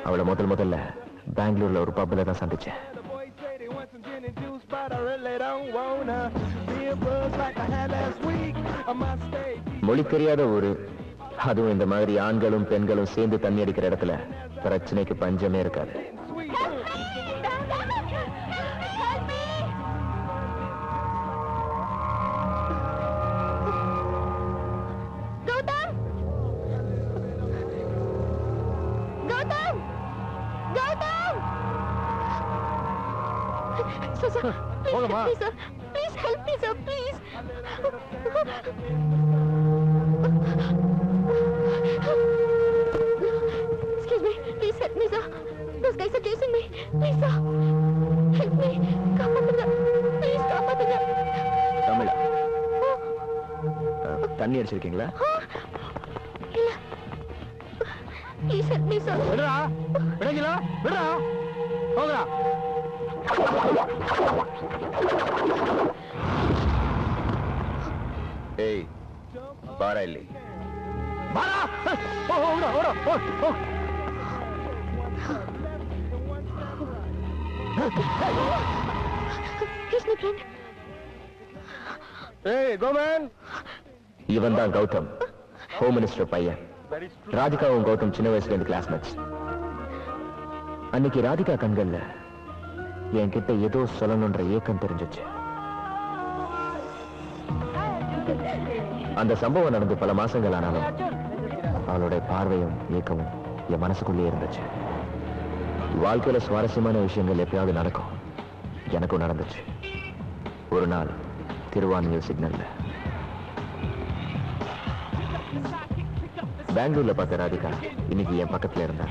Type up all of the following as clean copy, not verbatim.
அவளை முதல்ல பெங்களூர்ல ஒரு பப்ல தான் சந்திச்சேன். மொழி தெரியாத ஊரு, அதுவும் இந்த மாதிரி ஆண்களும் பெண்களும் சேர்ந்து தண்ணி அடிக்கிற இடத்துல பிரச்சனைக்கு பஞ்சமே இருக்காது. Please help me, sir, please. Excuse me, please help me, sir. Those guys are chasing me. Please, sir, help me. காப்பாத்துங்க, please காப்பாத்துங்க. தமிழா, தண்ணி அடிச்சிருக்கீங்களா? இல்ல. Please help me, sir. விடுறா, விடுங்களா, விடுறா, போங்கடா. ஏய், பாரா இல்லை. பாரா! ஓடா, ஓடா, ஓ. He's my friend. ஏய், கோமன். இவன் தான் கௌதம், ஹோம் மினிஸ்டர் பையன். ராதிகாவும் கௌதம் சின்ன வயசுல இருந்து கிளாஸ்மேட்ஸ். அன்னைக்கு ராதிகா கண்கள்ல என்கிட்ட ஏதோ சொல்லணும்ன்ற ஏக்கம் தெரிஞ்சிச்சு. அந்த சம்பவம் நடந்து பல மாசங்கள் ஆனாலும் அவளுடைய பார்வையும் ஏக்கமும் என் மனசுக்குள்ளே இருந்துச்சு. வாழ்க்கையில சுவாரஸ்யமான விஷயங்கள் எப்பயாவது நடக்கும். எனக்கும் நடந்துச்சு. ஒரு நாள் திருவான்மியூர் சிக்னல்ல பெங்களூர்ல பார்த்த ராதிகா இன்னைக்கு என் பக்கத்துல இருந்தா.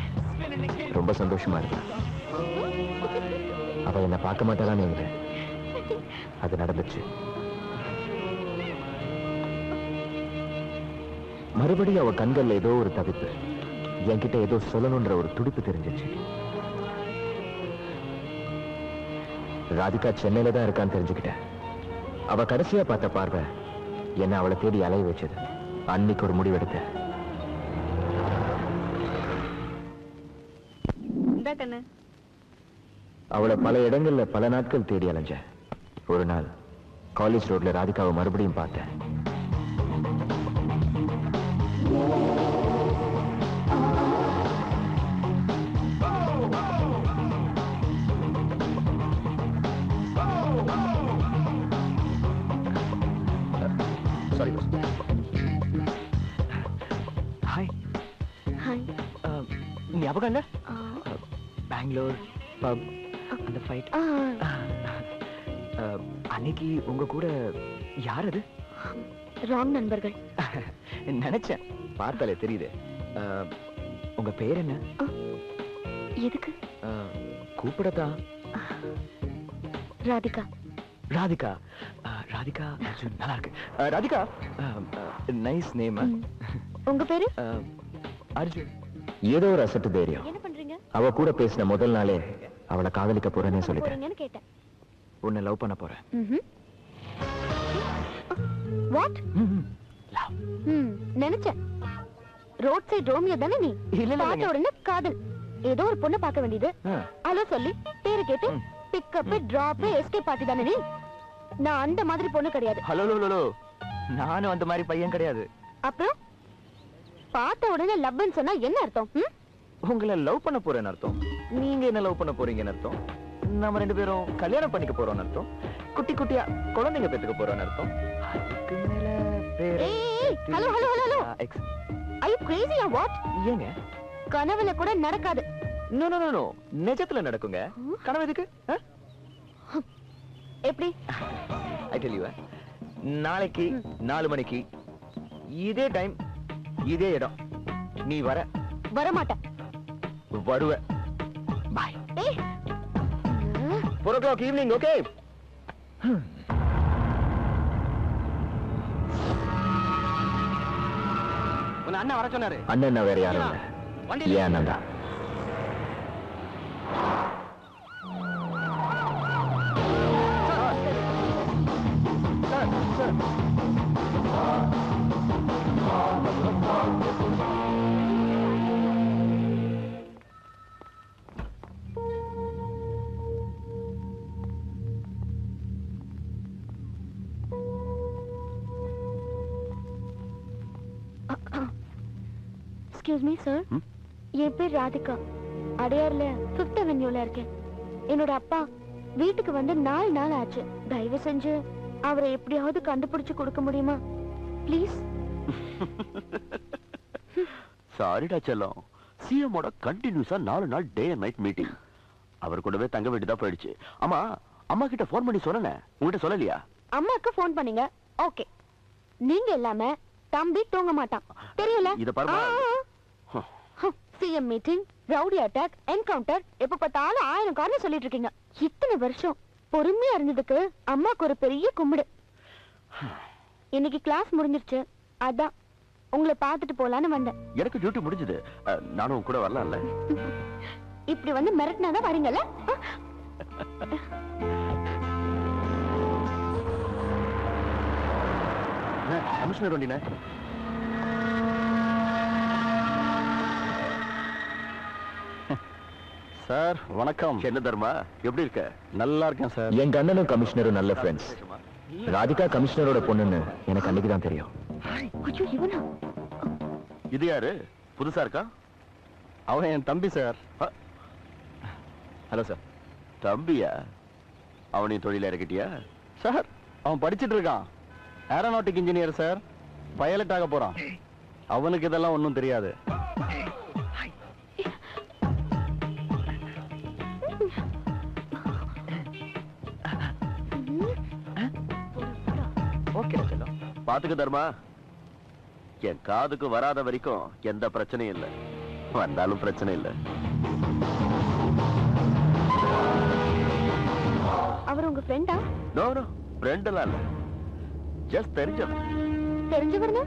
ரொம்ப சந்தோஷமா இருந்தா. அவ என்ன பார்க்க மாட்டாளான்னு நினைக்கிறேன். அது நடந்துச்சு. மறுபடியும் அவ கண்கள்ல ஏதோ ஒரு தவிப்பு, என்கிட்ட ஏதோ சொல்லணும்ன்ற ஒரு துடிப்பு தெரிஞ்சிச்சு. ராதிகா சென்னையில தான் இருக்கான்னு தெரிஞ்சுக்கிட்டேன். அவ கடைசியா பார்த்த பார்வை என்ன அவளை தேடி அலைய வச்சது. அன்னைக்கு ஒரு முடிவெடுத்த. அவளை பல இடங்கள்ல பல நாட்கள் தேடி அலைஞ்சேன். ஒரு நாள் காலேஜ் ரோட்ல ராதிகாவை மறுபடியும் பார்த்தேன். சாரி. ஹாய். ஹாய். ஞாபகம் இல்ல? பெங்களூர் பப் அந்த ஃபைட். அன்னைக்கு உங்க கூட யார் அது? ராங் நண்பர்கள். நினைச்சேன், பார்த்தாலே தெரியுது. உங்க பேர் என்ன? எதுக்கு? கூப்பிடத்தான். ராதிகா. ராதிகா. ராதிகா அர்ஜுன். நல்லா இருக்கு. Radhika, nice name. உங்க பேரு? அர்ஜுன். ஏதோ ஒரு அசட்டு தைரியம். என்ன பண்றீங்க? அவ கூட பேசின முதல் நாளே அவளை காதலிக்க போறேன்னு சொல்லிட்டேன். கேட்டேன். உன்னை லவ் பண்ண போறேன். வாட்? லவ். நினைச்சேன். ரோட் சைடு ரோமியோ தானே நீ? பார்த்த உடனே காதல். ஏதோ ஒரு பொண்ணு பார்க்க வேண்டியது. ஹலோ சொல்லி பேரு கேட்டு பிக்கப் டிராப் எஸ்கேப் பார்ட்டி தானே நீ? நான் அந்த மாதிரி பொண்ணு கிடையாது. ஹலோ ஹலோ, நானும் அந்த மாதிரி பையன் கிடையாது. அப்புறம் பார்த்த உடனே லவ்னு சொன்னா என்ன அர்த்தம்? உங்களை லவ் பண்ண போறேன்னு அர்த்தம். நீங்க என்ன லவ் பண்ண போறீங்கன்னு அர்த்தம். நம்ம ரெண்டு பேரும் கல்யாணம் பண்ணிக்க போறோம்னு அர்த்தம். குட்டி குட்டியா குழந்தைங்க பெத்துக்க போறோம்னு அர்த்தம். அதுக்கு மேல பேர். Hello hello hello. Are you crazy or what? ஏங்க? கனவுல கூட நடக்காது. நோ நோ நோ, நிஜத்துல நடக்குங்க. கனவு எதுக்கு? எப்படி? I tell you, நாளைக்கு 4 மணிக்கு இதே டைம் இதே இடம். நீ வர மாட்ட. வருவ. பாய். 4 o'clock evening, okay? உன் அண்ணன் வர சொன்னாரு. அண்ணன் வேற யாரும் இல்ல. ஏன் அண்ணன் தான். எக்ஸ்கியூஸ் மீ சார், என் பேர் ராதிகா. அடையார்ல 5th அவென்யூல இருக்கேன். என்னோட அப்பா வீட்டுக்கு வந்து 4 நாள் ஆச்சு. தயவு செஞ்சு அவரை எப்படியாவது கண்டுபிடிச்சு கொடுக்க முடியுமா ப்ளீஸ்? சாரிடா செல்லம், சிஎம்மோட கண்டினியூஸா 4 நாள் டே அண்ட் நைட் மீட்டிங். அவர் கூடவே தங்க வேண்டியதா போயிடுச்சு. ஆமா, அம்மா கிட்ட போன் பண்ணி சொன்னேன், உங்ககிட்ட சொல்லலையா? அம்மாக்கு போன் பண்ணீங்க, ஓகே. நீங்க இல்லாம தம்பி தூங்க மாட்டான், தெரியல. இத பாருமா, CM meeting, rowdy attack, encounter, எப்ப பார்த்தாலும் 1000 காரணம் சொல்லிட்டு இருக்கீங்க. இத்தனை வருஷம் பொறுமையா இருந்ததுக்கு அம்மாக்கு ஒரு பெரிய கும்பிடு. இன்னைக்கு கிளாஸ் முடிஞ்சிருச்சு, அதான் உங்களை பார்த்துட்டு போலான்னு வந்தேன். எனக்கு டியூட்டி முடிஞ்சது, நானும் கூட வரலாம்ல. இப்படி வந்து மிரட்டினாதான் வரீங்கல்ல? கமிஷனர் வண்டினே. சார் வணக்கம். என்ன தர்மா, எப்படி இருக்க? நல்லா இருக்கேன் சார். என் கண்ணனும் கமிஷனரும் நல்ல ஃப்ரெண்ட்ஸ். ராதிகா கமிஷனரோட பொண்ணுன்னு எனக்கு அன்னைக்கு தான் தெரியும். ஐயோ, இவனா? இது யாரு, புதுசா இருக்கா? அவன் என் தம்பி சார். Hello sir. தம்பியா? அவனையும் தொழில இறக்கிட்டியா? சார், அவன் படிச்சிட்டு இருக்கான், ஏரோநாட்டிக் இன்ஜினியர் சார். பைலட் ஆக போறான். அவனுக்கு இதெல்லாம் ஒன்றும் தெரியாது. பாத்துக்க தர்மா, என் காதுக்கு வராத வரைக்கும் எந்த பிரச்சனையும் இல்லை, வந்தாலும் பிரச்சனை இல்லை. அவர் உங்க ஃப்ரெண்டா? நோ நோ, ஃப்ரெண்ட் எல்லாம் இல்ல, ஜஸ்ட் தெரிஞ்சவன். தெரிஞ்சவர்னா?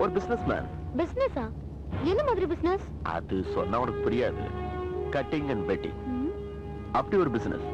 ஒரு பிசினஸ் மேன். பிசினஸா? என்ன மாதிரி பிசினஸ்? அது சொன்னா உனக்கு புரியாது. கட்டிங் அண்ட் பெட்டிங், அப்படி ஒரு பிசினஸ்.